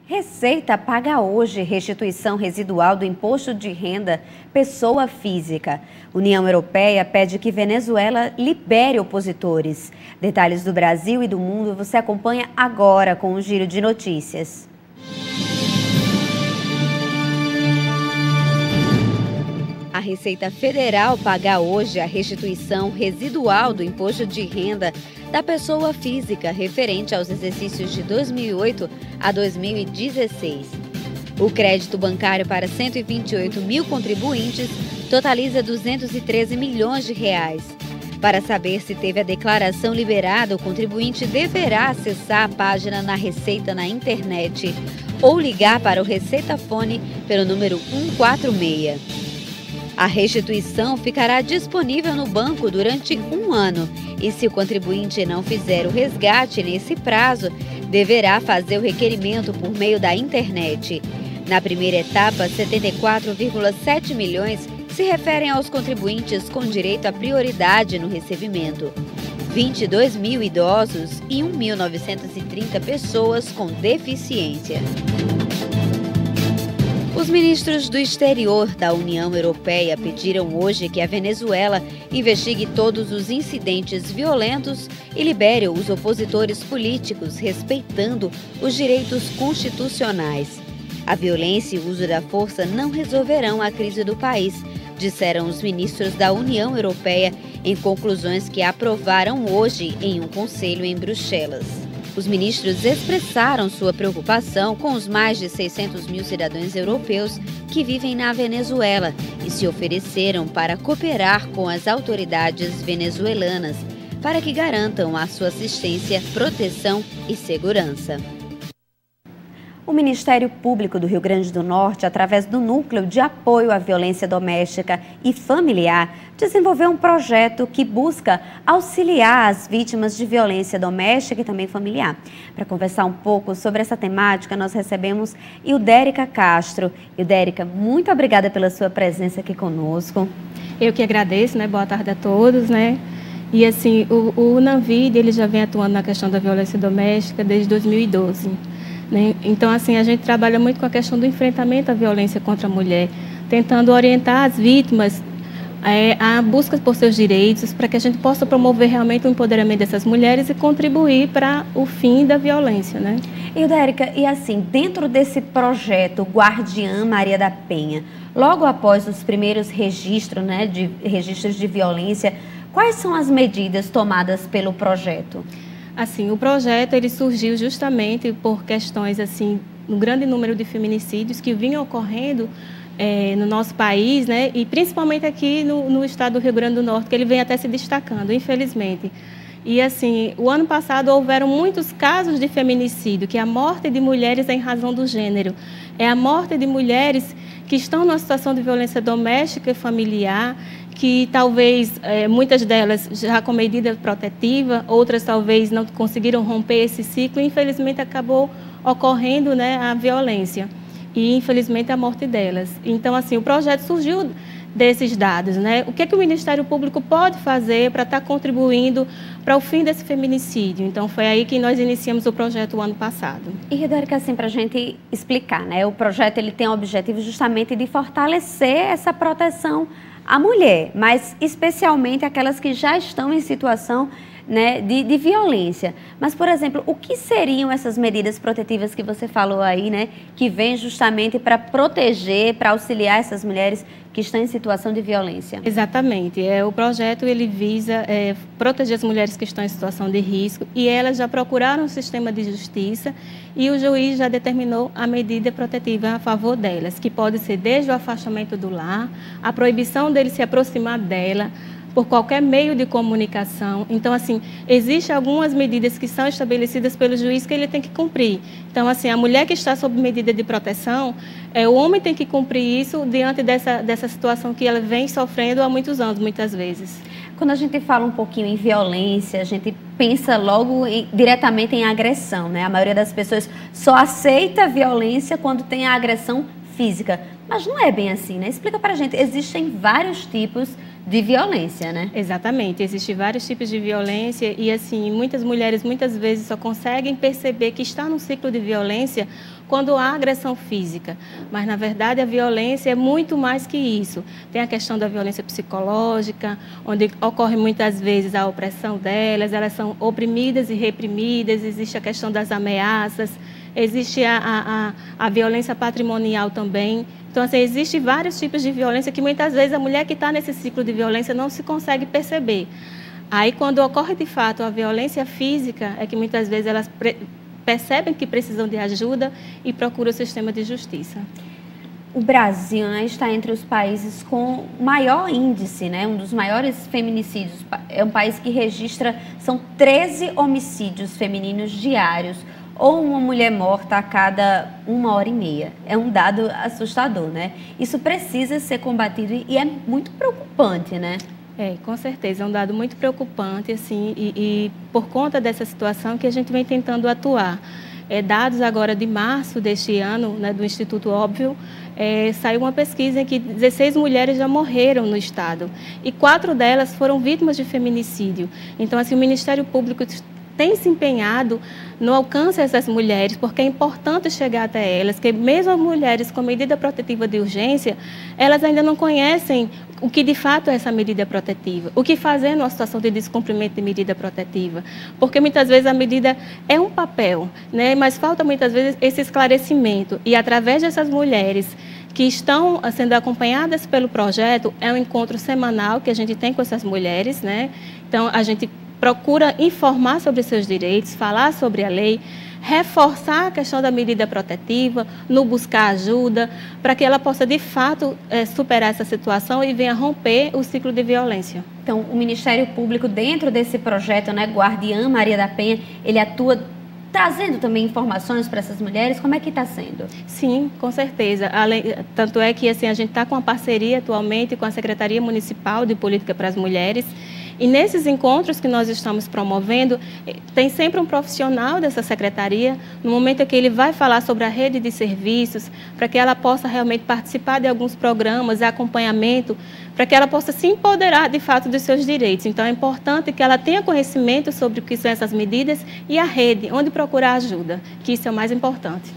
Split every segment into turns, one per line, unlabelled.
Receita paga hoje restituição residual do imposto de renda pessoa física. União Europeia pede que Venezuela libere opositores. Detalhes do Brasil e do mundo você acompanha agora com o Giro de Notícias. A Receita Federal paga hoje a restituição residual do imposto de renda da pessoa física referente aos exercícios de 2008 a 2016. O crédito bancário para 128 mil contribuintes totaliza 213 milhões de reais. Para saber se teve a declaração liberada, o contribuinte deverá acessar a página na Receita na internet ou ligar para o Receita Fone pelo número 146. A restituição ficará disponível no banco durante um ano e, se o contribuinte não fizer o resgate nesse prazo, deverá fazer o requerimento por meio da internet. Na primeira etapa, 74,7 milhões se referem aos contribuintes com direito à prioridade no recebimento, 22 mil idosos e 1.930 pessoas com deficiência. Os ministros do exterior da União Europeia pediram hoje que a Venezuela investigue todos os incidentes violentos e libere os opositores políticos, respeitando os direitos constitucionais. A violência e o uso da força não resolverão a crise do país, disseram os ministros da União Europeia em conclusões que aprovaram hoje em um conselho em Bruxelas. Os ministros expressaram sua preocupação com os mais de 600 mil cidadãos europeus que vivem na Venezuela e se ofereceram para cooperar com as autoridades venezuelanas para que garantam a sua assistência, proteção e segurança. O Ministério Público do Rio Grande do Norte, através do Núcleo de Apoio à Violência Doméstica e Familiar, desenvolveu um projeto que busca auxiliar as vítimas de violência doméstica e também familiar. Para conversar um pouco sobre essa temática, nós recebemos Ildérica Castro. Ildérica, muito obrigada pela sua presença aqui conosco.
Eu que agradeço, Boa tarde a todos, E assim, o NANVID, ele já vem atuando na questão da violência doméstica desde 2012. Então, assim, a gente trabalha muito com a questão do enfrentamento à violência contra a mulher, tentando orientar as vítimas a busca por seus direitos, para que a gente possa promover realmente o empoderamento dessas mulheres e contribuir para o fim da violência,
Ildérica, e assim, dentro desse projeto Guardiã Maria da Penha, logo após os primeiros registros, registros de violência, quais são as medidas tomadas pelo projeto?
Assim, o projeto ele surgiu justamente por questões, assim, um grande número de feminicídios que vinham ocorrendo no nosso país, e principalmente aqui no estado do Rio Grande do Norte, que ele vem até se destacando, infelizmente. E, assim, o ano passado houveram muitos casos de feminicídio, que é a morte de mulheres em razão do gênero. É a morte de mulheres que estão numa situação de violência doméstica e familiar, que talvez muitas delas já com medida protetiva, outras talvez não conseguiram romper esse ciclo e infelizmente acabou ocorrendo a violência e infelizmente a morte delas. Então, assim, o projeto surgiu desses dados, O que o Ministério Público pode fazer para estar contribuindo para o fim desse feminicídio? Então, foi aí que nós iniciamos o projeto o ano passado.
E, Ildérica, assim, para a gente explicar, o projeto ele tem o objetivo justamente de fortalecer essa proteção à mulher, mas especialmente aquelas que já estão em situação de violência. Mas, por exemplo, o que seriam essas medidas protetivas que você falou aí, que vêm justamente para proteger, para auxiliar essas mulheres que estão em situação de violência?
Exatamente. O projeto ele visa proteger as mulheres que estão em situação de risco e elas já procuraram o sistema de justiça e o juiz já determinou a medida protetiva a favor delas, que pode ser desde o afastamento do lar, a proibição dele se aproximar dela, por qualquer meio de comunicação. Então, assim, existem algumas medidas que são estabelecidas pelo juiz que ele tem que cumprir. Então, assim, a mulher que está sob medida de proteção, o homem tem que cumprir isso diante dessa situação que ela vem sofrendo há muitos anos, muitas vezes.
Quando a gente fala um pouquinho em violência, a gente pensa logo diretamente em agressão, A maioria das pessoas só aceita a violência quando tem a agressão física. Mas não é bem assim, Explica pra gente. Existem vários tipos de violência, né?
Exatamente, existem vários tipos de violência e, assim, muitas mulheres muitas vezes só conseguem perceber que está num ciclo de violência quando há agressão física, mas na verdade a violência é muito mais que isso. Tem a questão da violência psicológica, onde ocorre muitas vezes a opressão delas, elas são oprimidas e reprimidas, existe a questão das ameaças, existe a violência patrimonial também. Então, assim, existem vários tipos de violência que muitas vezes a mulher que está nesse ciclo de violência não se consegue perceber. Aí, quando ocorre de fato a violência física, é que muitas vezes elas percebem que precisam de ajuda e procuram o sistema de justiça.
O Brasil, né, está entre os países com maior índice, né, um dos maiores feminicídios. É um país que registra, são 13 homicídios femininos diários, ou uma mulher morta a cada 1h30. É um dado assustador, né? Isso precisa ser combatido e é muito preocupante, né?
Com certeza, é um dado muito preocupante, assim, e por conta dessa situação que a gente vem tentando atuar. Dados agora de março deste ano, né, do Instituto Óbvio, saiu uma pesquisa em que 16 mulheres já morreram no estado e 4 delas foram vítimas de feminicídio. Então, assim, o Ministério Público tem se empenhado no alcance dessas mulheres, porque é importante chegar até elas, que mesmo as mulheres com medida protetiva de urgência, elas ainda não conhecem o que de fato é essa medida protetiva, o que fazer numa situação de descumprimento de medida protetiva, porque muitas vezes a medida é um papel, né? Mas falta muitas vezes esse esclarecimento, e através dessas mulheres que estão sendo acompanhadas pelo projeto, é um encontro semanal que a gente tem com essas mulheres, né? Então, a gente procura informar sobre seus direitos, falar sobre a lei, reforçar a questão da medida protetiva, no buscar ajuda, para que ela possa, de fato, superar essa situação e venha romper o ciclo de violência.
Então, o Ministério Público, dentro desse projeto, né, Guardiã Maria da Penha, ele atua trazendo também informações para essas mulheres. Como é que está sendo?
Sim, com certeza. Tanto é que assim, a gente está com uma parceria atualmente com a Secretaria Municipal de Política para as Mulheres. E nesses encontros que nós estamos promovendo, tem sempre um profissional dessa secretaria, no momento em que ele vai falar sobre a rede de serviços, para que ela possa realmente participar de alguns programas de acompanhamento, para que ela possa se empoderar de fato dos seus direitos. Então, é importante que ela tenha conhecimento sobre o que são essas medidas e a rede, onde procurar ajuda, que isso é o mais importante.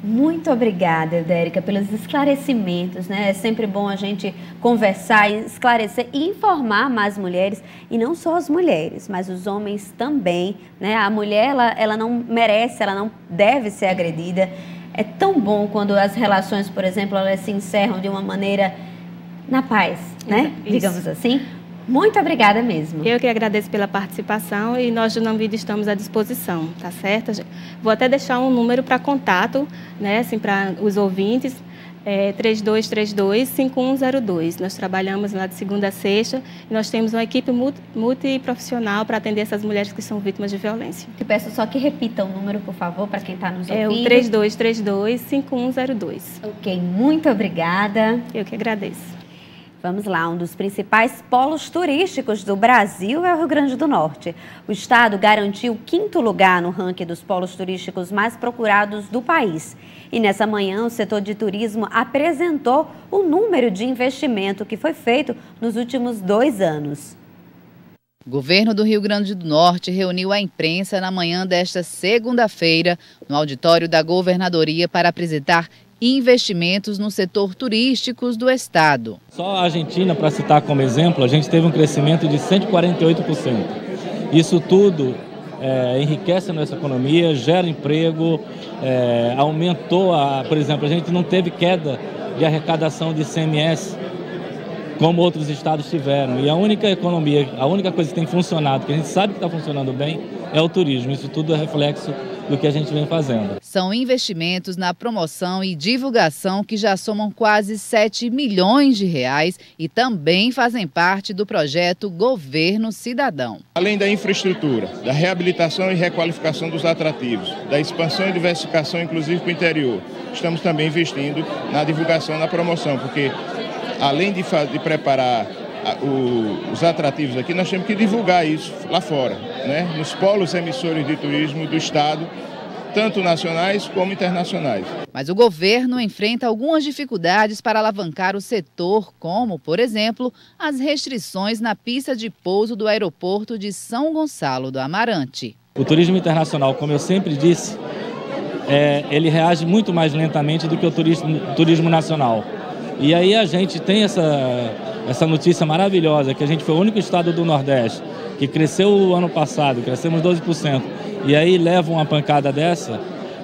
Muito obrigada, Eudérica, pelos esclarecimentos, né? É sempre bom a gente conversar, esclarecer e informar mais mulheres, e não só as mulheres, mas os homens também, né? A mulher, ela não merece, ela não deve ser agredida. É tão bom quando as relações, por exemplo, elas se encerram de uma maneira na paz, né? Isso. Digamos assim. Muito obrigada mesmo.
Eu que agradeço pela participação e nós do Namvida estamos à disposição, tá certo? Vou até deixar um número para contato, né, assim, para os ouvintes, 3232-5102. Nós trabalhamos lá de segunda a sexta e nós temos uma equipe multiprofissional para atender essas mulheres que são vítimas de violência.
Eu peço só que repita o número, por favor, para quem está nos ouvindo.
É o 3232-5102.
Ok, muito obrigada.
Eu que agradeço.
Vamos lá, um dos principais polos turísticos do Brasil é o Rio Grande do Norte. O estado garantiu o 5º lugar no ranking dos polos turísticos mais procurados do país. E nessa manhã, o setor de turismo apresentou o número de investimento que foi feito nos últimos 2 anos.
O governo do Rio Grande do Norte reuniu a imprensa na manhã desta segunda-feira no auditório da governadoria para apresentar investimentos no setor turístico do estado.
Só a Argentina, para citar como exemplo, a gente teve um crescimento de 148%. Isso tudo enriquece a nossa economia, gera emprego, aumentou, por exemplo, a gente não teve queda de arrecadação de ICMS, como outros estados tiveram. E a única coisa que tem funcionado, que a gente sabe que está funcionando bem, é o turismo. Isso tudo é reflexo do que a gente vem fazendo.
São investimentos na promoção e divulgação que já somam quase 7 milhões de reais e também fazem parte do projeto Governo Cidadão.
Além da infraestrutura, da reabilitação e requalificação dos atrativos, da expansão e diversificação inclusive para o interior, estamos também investindo na divulgação e na promoção, porque além de preparar os atrativos aqui, nós temos que divulgar isso lá fora, né? Nos polos emissores de turismo do estado, tanto nacionais como internacionais.
Mas o governo enfrenta algumas dificuldades para alavancar o setor, como, por exemplo, as restrições na pista de pouso do aeroporto de São Gonçalo do Amarante.
O turismo internacional, como eu sempre disse, ele reage muito mais lentamente do que o turismo nacional. E aí a gente tem essa notícia maravilhosa, que a gente foi o único estado do Nordeste que cresceu o ano passado, crescemos 12%, e aí leva uma pancada dessa,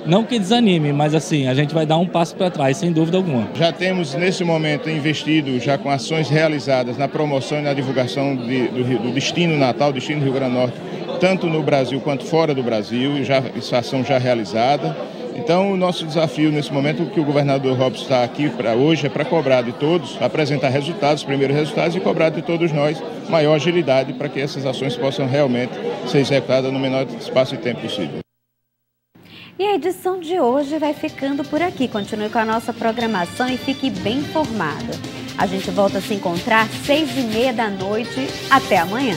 não que desanime, mas assim, a gente vai dar um passo para trás, sem dúvida alguma.
Já temos, nesse momento, investido já com ações realizadas na promoção e na divulgação do destino natal, destino do Rio Grande do Norte, tanto no Brasil quanto fora do Brasil, essa ação já realizada. Então, o nosso desafio nesse momento, que o governador Robson está aqui para hoje, é para cobrar de todos, apresentar resultados, primeiros resultados, e cobrar de todos nós maior agilidade para que essas ações possam realmente ser executadas no menor espaço e tempo possível.
E a edição de hoje vai ficando por aqui. Continue com a nossa programação e fique bem informado. A gente volta a se encontrar às 6h30 da noite. Até amanhã.